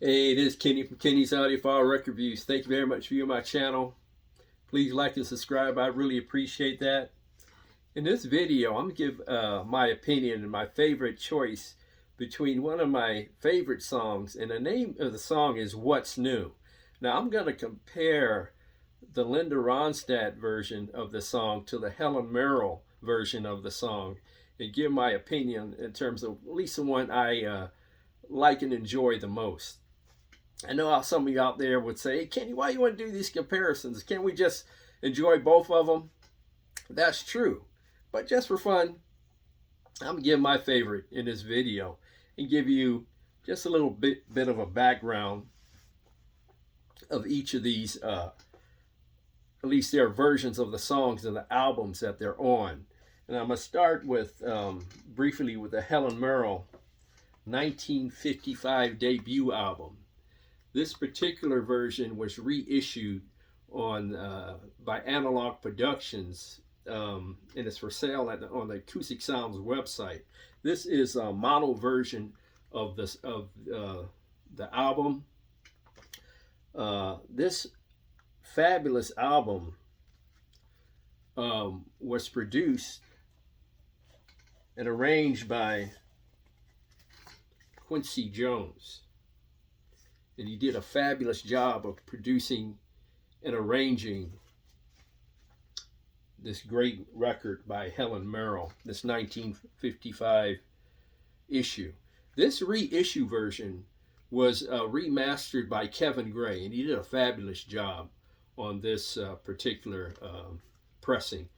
Hey, this is Kenny from Kenny's Audiophile Record Reviews. Thank you very much for viewing my channel. Please like and subscribe. I really appreciate that. In this video, I'm going to give my opinion and my favorite choice between one of my favorite songs, and the name of the song is What's New. Now, I'm going to compare the Linda Ronstadt version of the song to the Helen Merrill version of the song and give my opinion in terms of at least the one I like and enjoy the most. I know how some of you out there would say, hey, Kenny, why you want to do these comparisons? Can't we just enjoy both of them? That's true. But just for fun, I'm going to give my favorite in this video and give you just a little bit of a background of each of these, at least their versions of the songs and the albums that they're on. And I'm going to start with, briefly with the Helen Merrill 1955 debut album. This particular version was reissued on by Analog Productions, and it's for sale on the Acoustic Sounds website. This is a mono version of the album. This fabulous album was produced and arranged by Quincy Jones. And he did a fabulous job of producing and arranging this great record by Helen Merrill, this 1955 issue. This reissue version was remastered by Kevin Gray, and he did a fabulous job on this particular pressing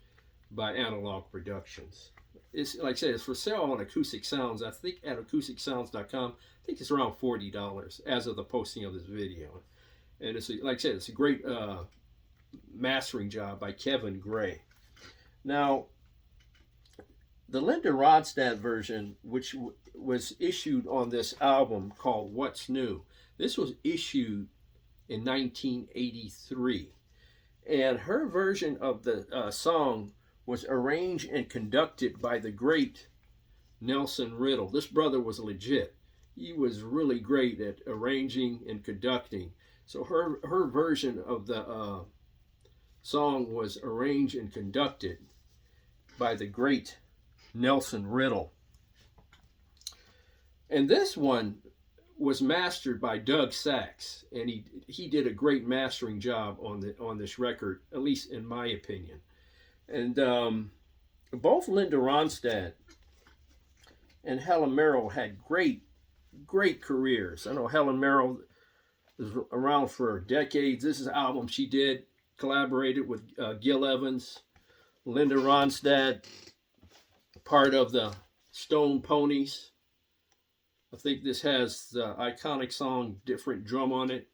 by Analog Productions. It's, like I said, it's for sale on Acoustic Sounds. I think at acousticsounds.com. I think it's around $40 as of the posting of this video. And it's like I said, it's a great mastering job by Kevin Gray. Now, the Linda Ronstadt version, which was issued on this album called What's New, this was issued in 1983. And her version of the song was arranged and conducted by the great Nelson Riddle. This brother was legit. He was really great at arranging and conducting. So her version of the song was arranged and conducted by the great Nelson Riddle. And this one was mastered by Doug Sax, and he did a great mastering job on this record, at least in my opinion. And both Linda Ronstadt and Helen Merrill had great careers. I know Helen Merrill was around for decades. This is an album she did, collaborated with Gil Evans. Linda Ronstadt, part of the Stone Ponies. I think this has the iconic song Different Drum on it.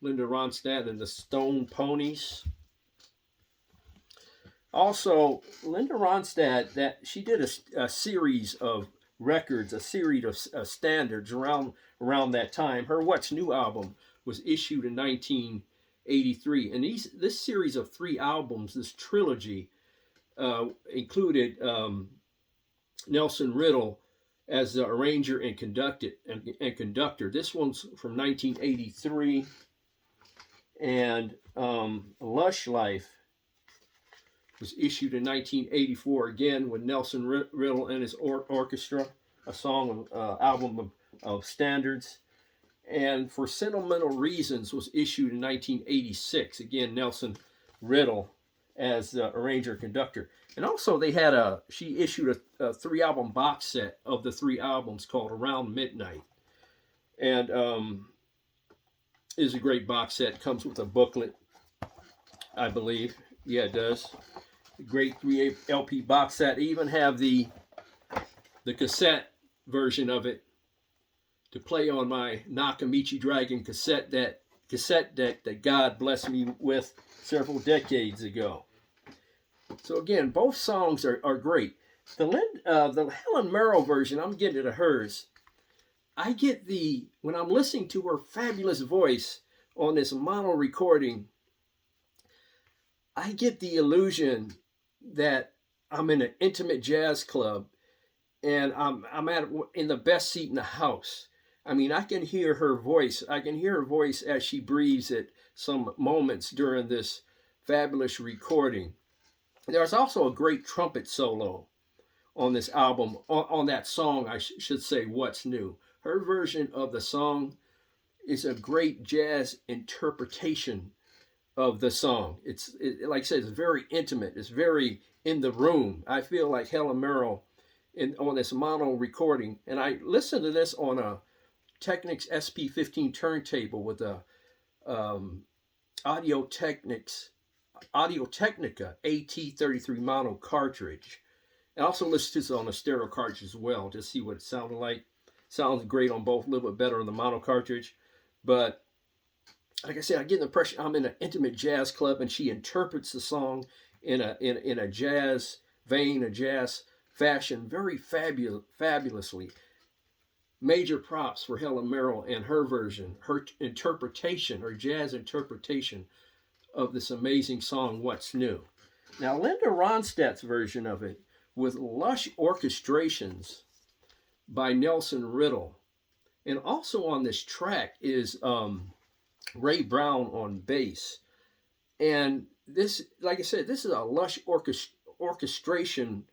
Linda Ronstadt and the Stone Ponies. Also, Linda Ronstadt, she did a series of records, a series of standards around that time. Her What's New album was issued in 1983, and this series of 3 albums, this trilogy, included Nelson Riddle as the arranger and conductor. This one's from 1983, and Lush Life was issued in 1984, again with Nelson Riddle and his orchestra, a song album of standards. And For Sentimental Reasons was issued in 1986, again Nelson Riddle as the arranger conductor. And also they had she issued a 3-album box set of the 3 albums called Around Midnight. And is a great box set. Comes with a booklet, I believe. Yeah, it does. Great 3 LP box set. I even have the cassette version of it to play on my Nakamichi Dragon cassette deck that God blessed me with several decades ago. So again, both songs are great. The Helen Merrill version, I'm getting to hers. I get when I'm listening to her fabulous voice on this mono recording, I get the illusion that I'm in an intimate jazz club and I'm in the best seat in the house. I mean, I can hear her voice. I can hear her voice as she breathes at some moments during this fabulous recording. There's also a great trumpet solo on this album, on that song, I should say, What's New. Her version of the song is a great jazz interpretation of the song. Like I said, it's very intimate. It's very in the room. I feel like Helen Merrill on this mono recording, and I listened to this on a Technics SP15 turntable with a Audio-Technica AT33 mono cartridge. And also listen to this on a stereo cartridge as well, to see what it sounded like. Sounds great on both, a little bit better on the mono cartridge. But like I said, I get the impression I'm in an intimate jazz club, and she interprets the song in a jazz vein, a jazz fashion, very fabulously. Major props for Helen Merrill and her version, her interpretation, her jazz interpretation of this amazing song, What's New. Now, Linda Ronstadt's version of it, with lush orchestrations by Nelson Riddle. And also on this track is Ray Brown on bass. And this, like I said, this is a lush orchestration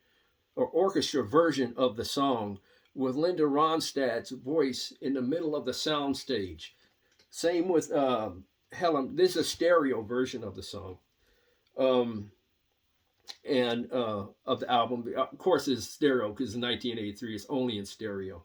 or orchestra version of the song with Linda Ronstadt's voice in the middle of the soundstage. Same with Helen. This is a stereo version of the song. And of the album. Of course, it's stereo because in 1983 it's only in stereo.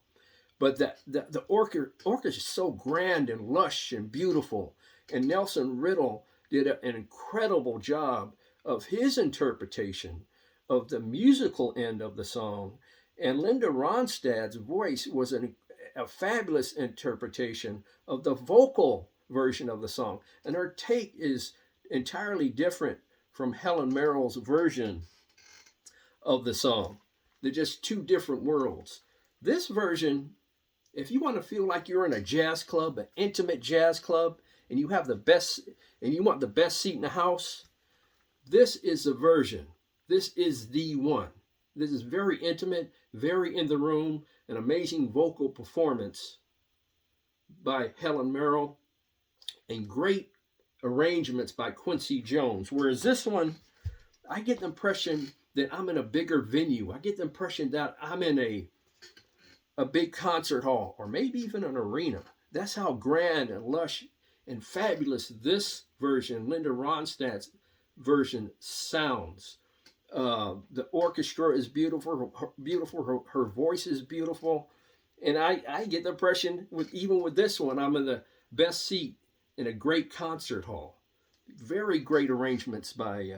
But the orchestra is so grand and lush and beautiful. And Nelson Riddle did an incredible job of his interpretation of the musical end of the song. And Linda Ronstadt's voice was a fabulous interpretation of the vocal version of the song. And her take is entirely different from Helen Merrill's version of the song. They're just two different worlds. This version, if you want to feel like you're in a jazz club, an intimate jazz club, and you have the best, and you want the best seat in the house, this is the version. This is the one. This is very intimate, very in the room, an amazing vocal performance by Helen Merrill, and great arrangements by Quincy Jones. Whereas this one, I get the impression that I'm in a bigger venue. I get the impression that I'm in a big concert hall, or maybe even an arena. That's how grand and lush and fabulous this version, Linda Ronstadt's version, sounds. The orchestra is beautiful. Her voice is beautiful. And I get the impression, even with this one, I'm in the best seat in a great concert hall. Very great arrangements by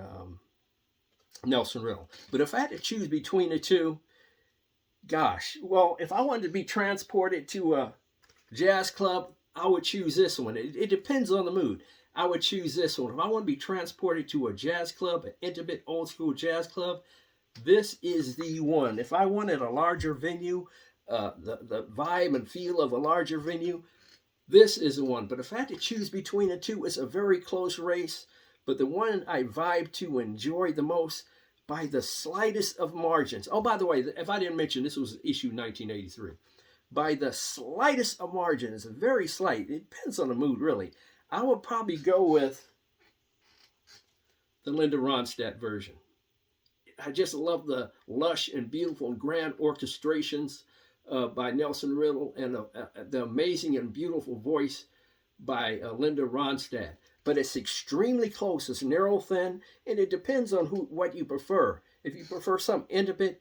Nelson Riddle. But if I had to choose between the two, gosh, well, if I wanted to be transported to a jazz club, I would choose this one. It depends on the mood. I would choose this one. If I want to be transported to a jazz club, an intimate old school jazz club, this is the one. If I wanted a larger venue, the vibe and feel of a larger venue, this is the one. But if I had to choose between the two, it's a very close race. But the one I vibe to enjoy the most by the slightest of margins. Oh, by the way, if I didn't mention, this was issued 1983. By the slightest of margins, very slight. It depends on the mood, really. I would probably go with the Linda Ronstadt version. I just love the lush and beautiful and grand orchestrations by Nelson Riddle, and the amazing and beautiful voice by Linda Ronstadt. But it's extremely close. It's narrow, thin, and it depends on what you prefer. If you prefer some intimate,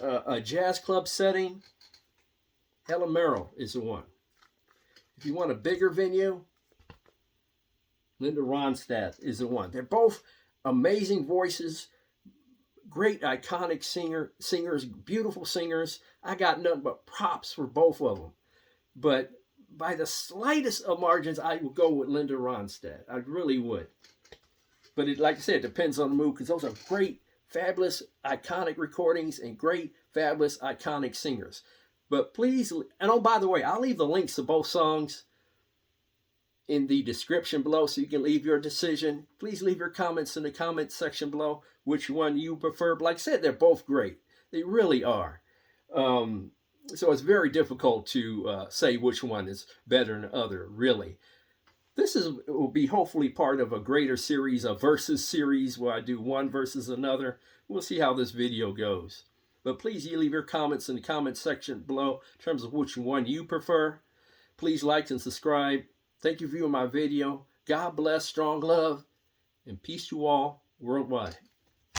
a jazz club setting, Helen Merrill is the one. If you want a bigger venue, Linda Ronstadt is the one. They're both amazing voices, great iconic singers, beautiful singers. I got nothing but props for both of them. But by the slightest of margins, I would go with Linda Ronstadt. I really would. But like I said, it depends on the mood, because those are great, fabulous, iconic recordings and great, fabulous, iconic singers. But please, and oh, by the way, I'll leave the links to both songs in the description below so you can leave your decision. Please leave your comments in the comment section below, which one you prefer. But like I said, they're both great. They really are. So it's very difficult to say which one is better than the other, really. Will be hopefully part of a greater series, a versus series, where I do one versus another. We'll see how this video goes. But please leave your comments in the comment section below in terms of which one you prefer. Please like and subscribe. Thank you for viewing my video. God bless, strong love, and peace to all worldwide.